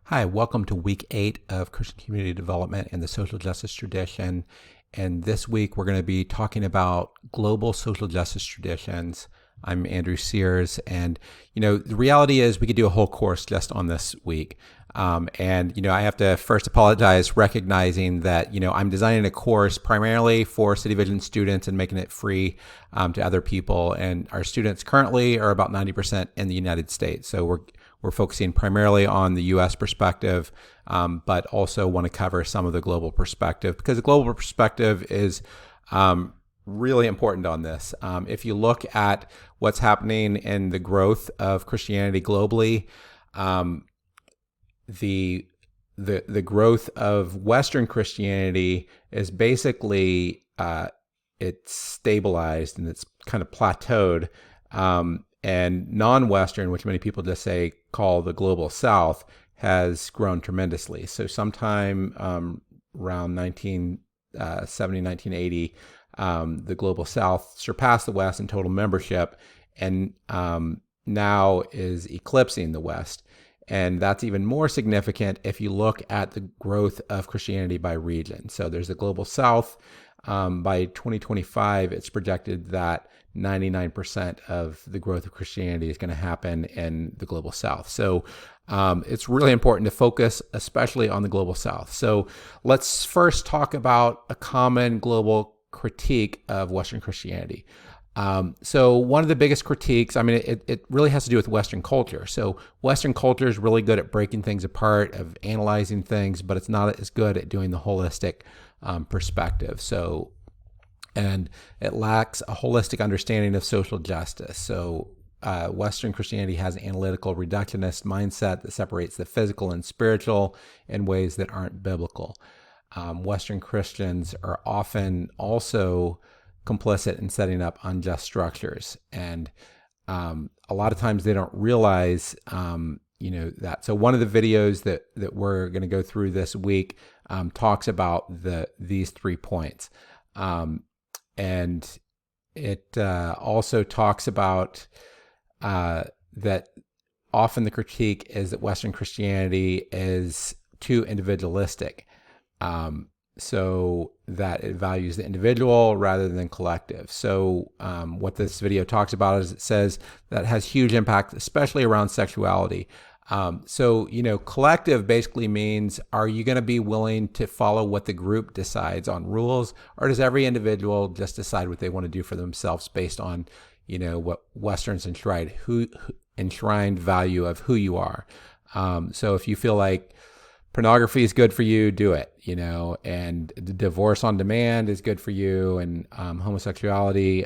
Hi, welcome to week 8 of Christian Community Development and the Social Justice Tradition. And this week we're going to be talking about global social justice traditions. I'm Andrew Sears, and the reality is we could do a whole course just on this week. I have to first apologize, recognizing that I'm designing a course primarily for City Vision students and making it free to other people. And our students currently are about 90% in the United States, so we're focusing primarily on the U.S. perspective, but also want to cover some of the global perspective because the global perspective is really important on this. If you look at what's happening in the growth of Christianity globally, the growth of Western Christianity is basically it's stabilized and it's kind of plateaued. And non-Western, which many people just call the global South, has grown tremendously. So sometime around 1970, 1980, the global South surpassed the West in total membership, and now is eclipsing the West. And that's even more significant if you look at the growth of Christianity by region. So there's the global South. By 2025, it's projected that 99% of the growth of Christianity is going to happen in the global South. So it's really important to focus especially on the global South. So let's first talk about a common global critique of Western Christianity. So one of the biggest critiques, it really has to do with Western culture. So Western culture is really good at breaking things apart, of analyzing things, but it's not as good at doing the holistic perspective. And it lacks a holistic understanding of social justice. So Western Christianity has an analytical reductionist mindset that separates the physical and spiritual in ways that aren't biblical. Western Christians are often also complicit in setting up unjust structures. And a lot of times they don't realize that. So one of the videos that we're going to go through this week talks about these 3 points. And it also talks about that often the critique is that Western Christianity is too individualistic, so that it values the individual rather than collective. So what this video talks about is it says that has huge impact, especially around sexuality. Collective basically means, are you going to be willing to follow what the group decides on rules, or does every individual just decide what they want to do for themselves based on, what Westerns enshrined value of who you are? So if you feel like pornography is good for you, do it, and divorce on demand is good for you, and homosexuality,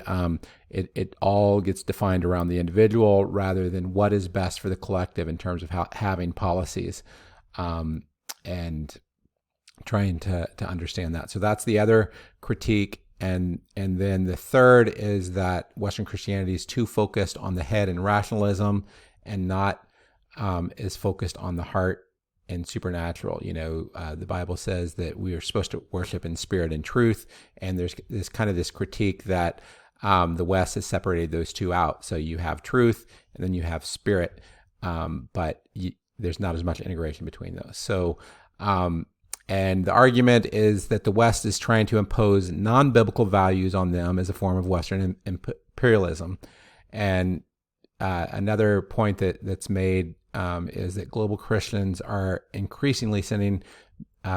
it all gets defined around the individual rather than what is best for the collective in terms of having policies, and trying to understand that. So that's the other critique. And then the third is that Western Christianity is too focused on the head and rationalism and not is focused on the heart and supernatural. The Bible says that we are supposed to worship in spirit and truth, and there's this critique that the West has separated those two out. So you have truth and then you have spirit, but there's not as much integration between those. So and the argument is that the West is trying to impose non-biblical values on them as a form of Western imperialism. And another point that's made is that global Christians are increasingly sending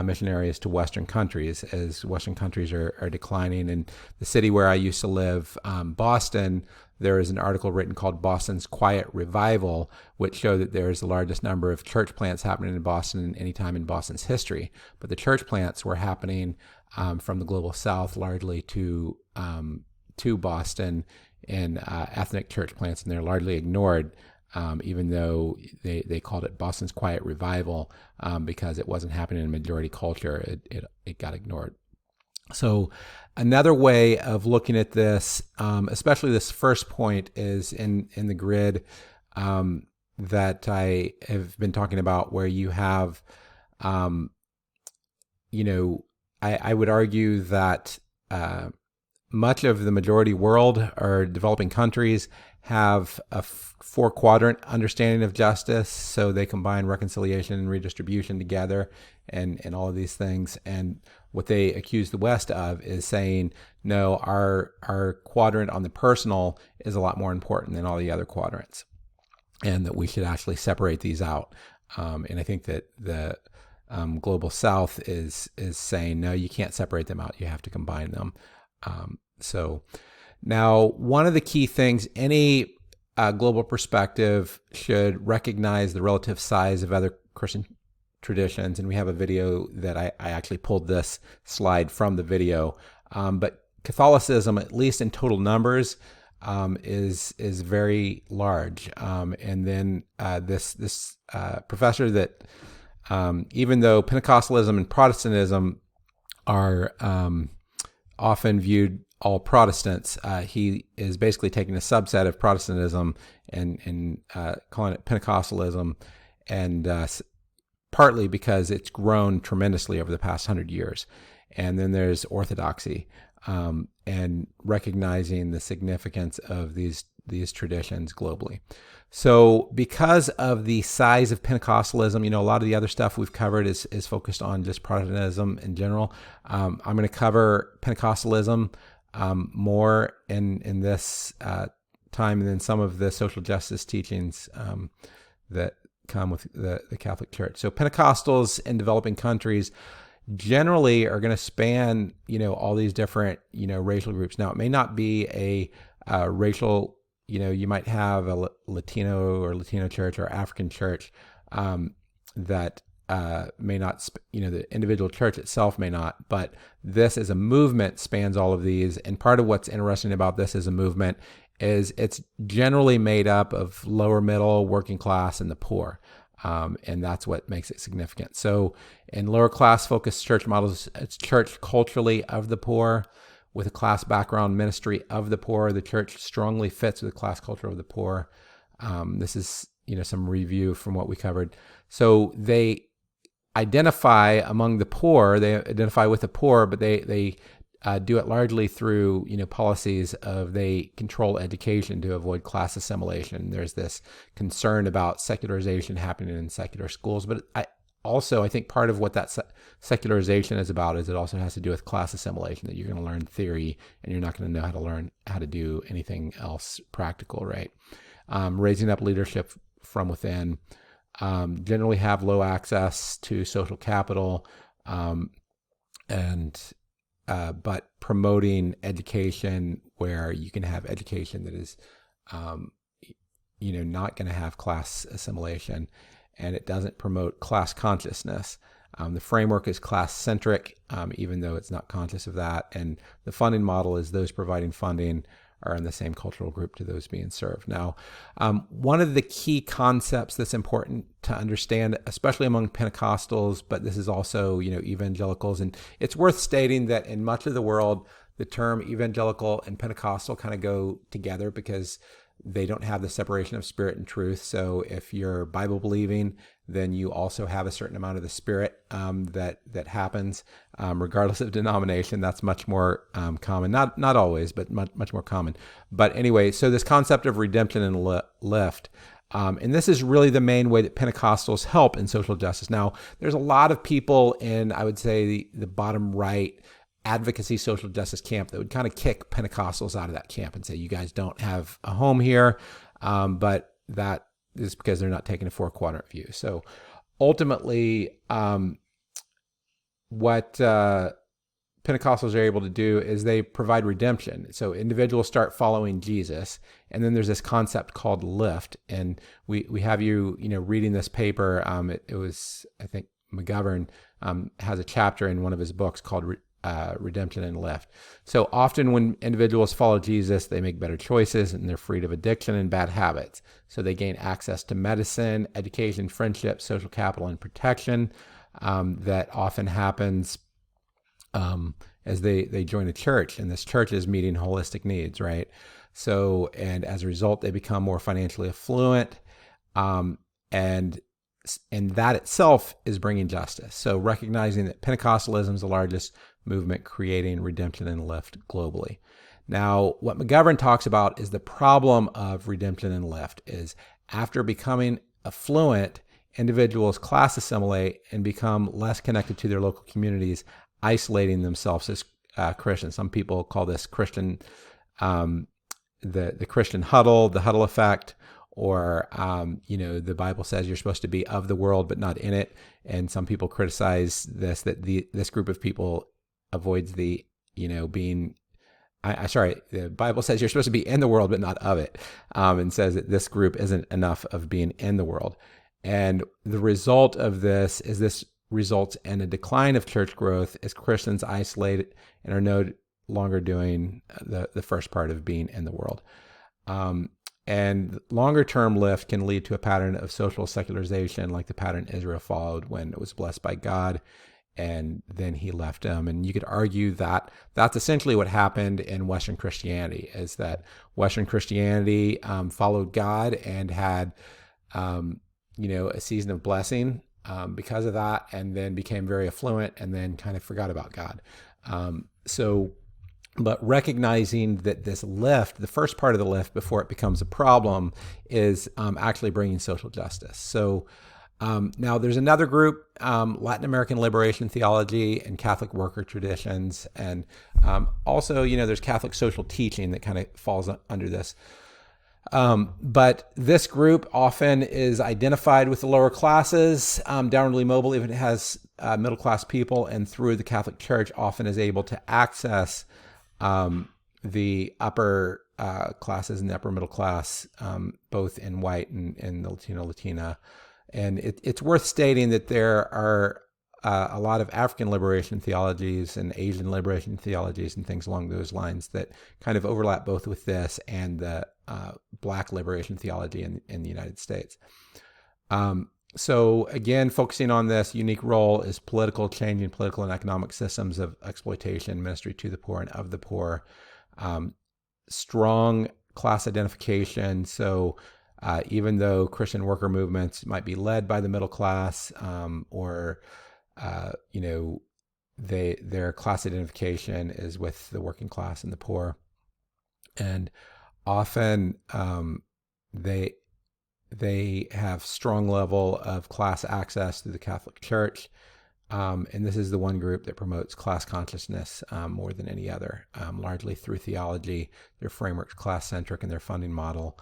missionaries to Western countries as Western countries are declining. In the city where I used to live, Boston, there is an article written called Boston's Quiet Revival, which showed that there is the largest number of church plants happening in Boston any time in Boston's history. But the church plants were happening from the global South largely to Boston, and ethnic church plants, and they're largely ignored, even though they called it Boston's Quiet Revival because it wasn't happening in majority culture. It got ignored. So another way of looking at this, especially this first point, is in the grid that I have been talking about, where you have, I would argue that much of the majority world or developing countries have a four-quadrant understanding of justice. So they combine reconciliation and redistribution together and all of these things. And what they accuse the West of is saying, no, our quadrant on the personal is a lot more important than all the other quadrants, and that we should actually separate these out. And I think that the Global South is saying, no, you can't separate them out. You have to combine them. So now, one of the key things, any global perspective should recognize the relative size of other Christian traditions. And we have a video that I actually pulled this slide from the video. But Catholicism, at least in total numbers, is very large. And then this professor that even though Pentecostalism and Protestantism are often viewed all Protestants, he is basically taking a subset of Protestantism and calling it Pentecostalism, and partly because it's grown tremendously over the past 100 years. And then there's Orthodoxy, and recognizing the significance of these traditions globally. So because of the size of Pentecostalism, a lot of the other stuff we've covered is focused on just Protestantism in general. I'm going to cover Pentecostalism more in this time than some of the social justice teachings that come with the Catholic Church. So Pentecostals in developing countries generally are going to span, all these different, racial groups. Now, it may not be a racial, you might have a Latino church or African church that may not, the individual church itself may not, but this as a movement spans all of these. And part of what's interesting about this as a movement is it's generally made up of lower middle, working class, and the poor. And that's what makes it significant. So in lower class focused church models, it's church culturally of the poor with a class background, ministry of the poor. The church strongly fits with the class culture of the poor. This is, some review from what we covered. So they identify among the poor, they identify with the poor, but they do it largely through, policies of they control education to avoid class assimilation. There's this concern about secularization happening in secular schools, but I think part of what that secularization is about is it also has to do with class assimilation, that you're going to learn theory and you're not going to know how to do anything else practical, right? Raising up leadership from within, generally have low access to social capital, but promoting education where you can have education that is, not going to have class assimilation, and it doesn't promote class consciousness. The framework is class-centric, even though it's not conscious of that, and the funding model is those providing funding are in the same cultural group to those being served. Now, one of the key concepts that's important to understand, especially among Pentecostals, but this is also, evangelicals, and it's worth stating that in much of the world, the term evangelical and Pentecostal kind of go together because they don't have the separation of spirit and truth. So if you're Bible believing, then you also have a certain amount of the spirit that happens, regardless of denomination. That's much more common. Not always, but much more common. But anyway, so this concept of redemption and lift, and this is really the main way that Pentecostals help in social justice. Now, there's a lot of people in, I would say, the bottom right advocacy social justice camp that would kind of kick Pentecostals out of that camp and say, you guys don't have a home here, but that is because they're not taking a four-quadrant view. So ultimately, what Pentecostals are able to do is they provide redemption. So individuals start following Jesus, and then there's this concept called lift. And we have you reading this paper. It was, I think, McGovern has a chapter in one of his books called Redemption and Lift. So often when individuals follow Jesus, they make better choices and they're freed of addiction and bad habits. So they gain access to medicine, education, friendship, social capital, and protection. That often happens as they join a church, and this church is meeting holistic needs, right? So, and as a result, they become more financially affluent, and that itself is bringing justice. So recognizing that Pentecostalism is the largest movement creating redemption and lift globally. Now, what McGovern talks about is the problem of redemption and lift is after becoming affluent, individuals class assimilate and become less connected to their local communities, isolating themselves as Christians. Some people call this Christian, the Christian huddle, the huddle effect, or the Bible says you're supposed to be of the world but not in it. And some people criticize this, that this group of people avoids the being. The Bible says you're supposed to be in the world but not of it, and says that this group isn't enough of being in the world. And the result of this is this results in a decline of church growth as Christians isolate and are no longer doing the first part of being in the world. And longer-term lift can lead to a pattern of social secularization like the pattern Israel followed when it was blessed by God, and then he left them. And you could argue that that's essentially what happened in Western Christianity, is that Western Christianity followed God and had a season of blessing because of that, and then became very affluent and then kind of forgot about God. But recognizing that this lift, the first part of the lift before it becomes a problem, is actually bringing social justice. So now there's another group, Latin American liberation theology and Catholic worker traditions. And also, there's Catholic social teaching that kind of falls under this. But this group often is identified with the lower classes, downwardly mobile, even it has middle class people, and through the Catholic Church often is able to access the upper classes and the upper middle class, both in white and the Latino, Latina. And it's worth stating that there are a lot of African liberation theologies and Asian liberation theologies and things along those lines that kind of overlap both with this and the Black liberation theology in the United States. So again, focusing on this unique role is political, changing political and economic systems of exploitation, ministry to the poor and of the poor, strong class identification. So even though Christian worker movements might be led by the middle class, or their class identification is with the working class and the poor, and often they have strong level of class access through the Catholic Church. And this is the one group that promotes class consciousness more than any other, largely through theology. Their framework's class-centric in their funding model.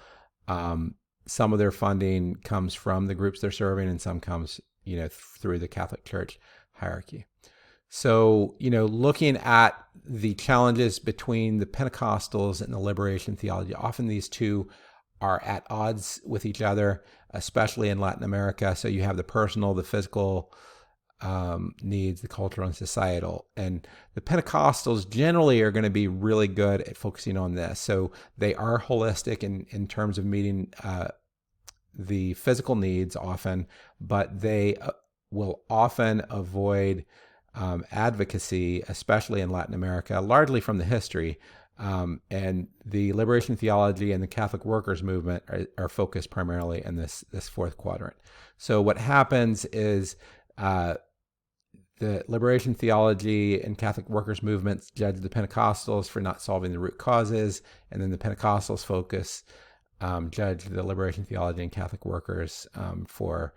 Some of their funding comes from the groups they're serving, and some comes, through the Catholic Church hierarchy. So, looking at the challenges between the Pentecostals and the liberation theology, often these two are at odds with each other, especially in Latin America. So you have the personal, the physical needs, the cultural and societal. And the Pentecostals generally are going to be really good at focusing on this. So they are holistic in terms of meeting the physical needs often, but they will often avoid advocacy, especially in Latin America, largely from the history. And the liberation theology and the Catholic workers movement are focused primarily in this fourth quadrant. So what happens is the liberation theology and Catholic workers movements judge the Pentecostals for not solving the root causes, and then the Pentecostals judge the liberation theology and Catholic workers for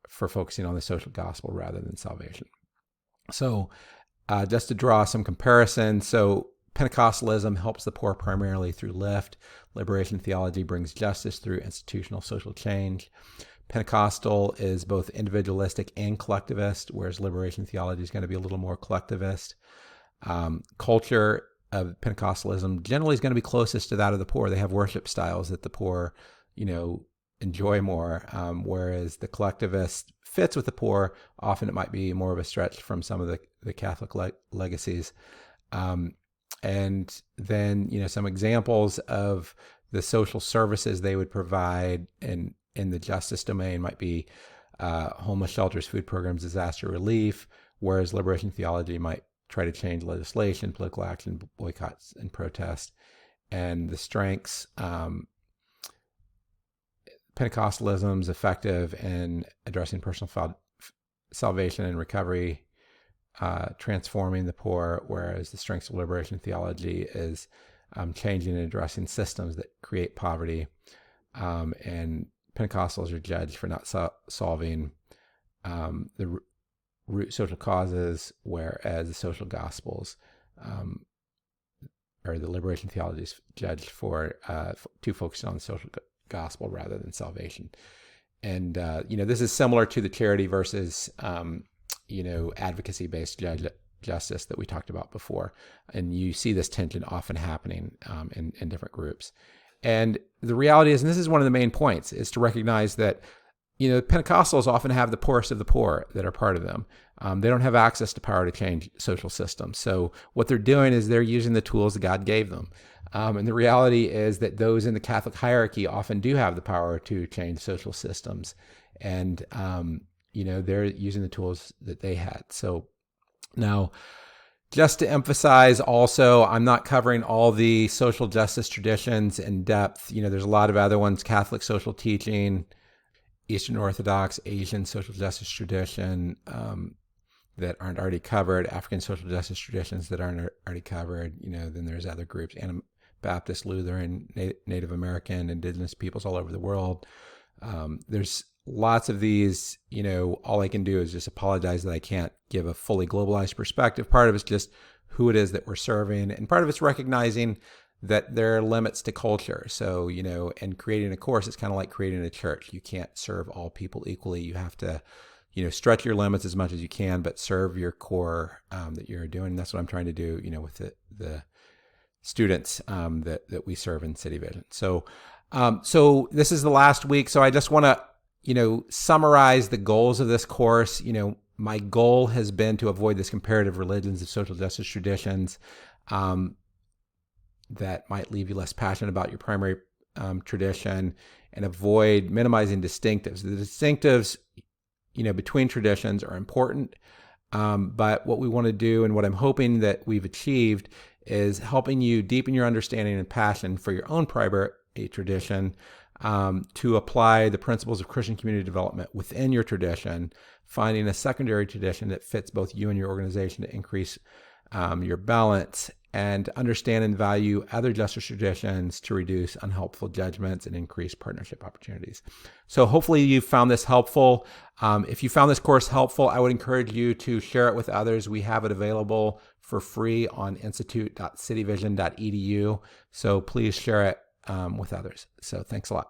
focusing on the social gospel rather than salvation. So just to draw some comparisons, so Pentecostalism helps the poor primarily through lift. Liberation theology brings justice through institutional social change. Pentecostal is both individualistic and collectivist, whereas liberation theology is going to be a little more collectivist. Culture of Pentecostalism generally is going to be closest to that of the poor. They have worship styles that the poor, enjoy more, whereas the collectivist fits with the poor. Often it might be more of a stretch from some of the Catholic legacies. And then, some examples of the social services they would provide in the justice domain might be homeless shelters, food programs, disaster relief, whereas liberation theology might try to change legislation, political action, boycotts, and protest. And the strengths, Pentecostalism is effective in addressing personal salvation and recovery transforming the poor, whereas the strengths of liberation theology is changing and addressing systems that create poverty. And Pentecostals are judged for not solving the root social causes, whereas the social gospels or the liberation theology is judged for to focus on the social gospel rather than salvation. And this is similar to the charity versus advocacy-based justice that we talked about before. And you see this tension often happening in different groups. And the reality is, and this is one of the main points, is to recognize that Pentecostals often have the poorest of the poor that are part of them. They don't have access to power to change social systems. So what they're doing is they're using the tools that God gave them. And the reality is that those in the Catholic hierarchy often do have the power to change social systems. And, they're using the tools that they had. So now, just to emphasize also, I'm not covering all the social justice traditions in depth. There's a lot of other ones: Catholic social teaching, Eastern Orthodox, Asian social justice tradition that aren't already covered, African social justice traditions that aren't already covered. Then there's other groups: Anabaptist, Lutheran, Native American, indigenous peoples all over the world. There's lots of these. All I can do is just apologize that I can't give a fully globalized perspective. Part of it's just who it is that we're serving, and part of it's recognizing that there are limits to culture. So, and creating a course, it's kind of like creating a church. You can't serve all people equally. You have to, stretch your limits as much as you can, but serve your core that you're doing. And that's what I'm trying to do, with the students that we serve in City Vision. So this is the last week. So I just want to, summarize the goals of this course. My goal has been to avoid this comparative religions of social justice traditions that might leave you less passionate about your primary tradition, and avoid minimizing distinctives. The distinctives, between traditions are important, but what we want to do, and what I'm hoping that we've achieved, is helping you deepen your understanding and passion for your own primary tradition, to apply the principles of Christian community development within your tradition, finding a secondary tradition that fits both you and your organization to increase your balance, and understand and value other justice traditions to reduce unhelpful judgments and increase partnership opportunities. So hopefully you found this helpful. If you found this course helpful, I would encourage you to share it with others. We have it available for free on institute.cityvision.edu. So please share it with others. So thanks a lot.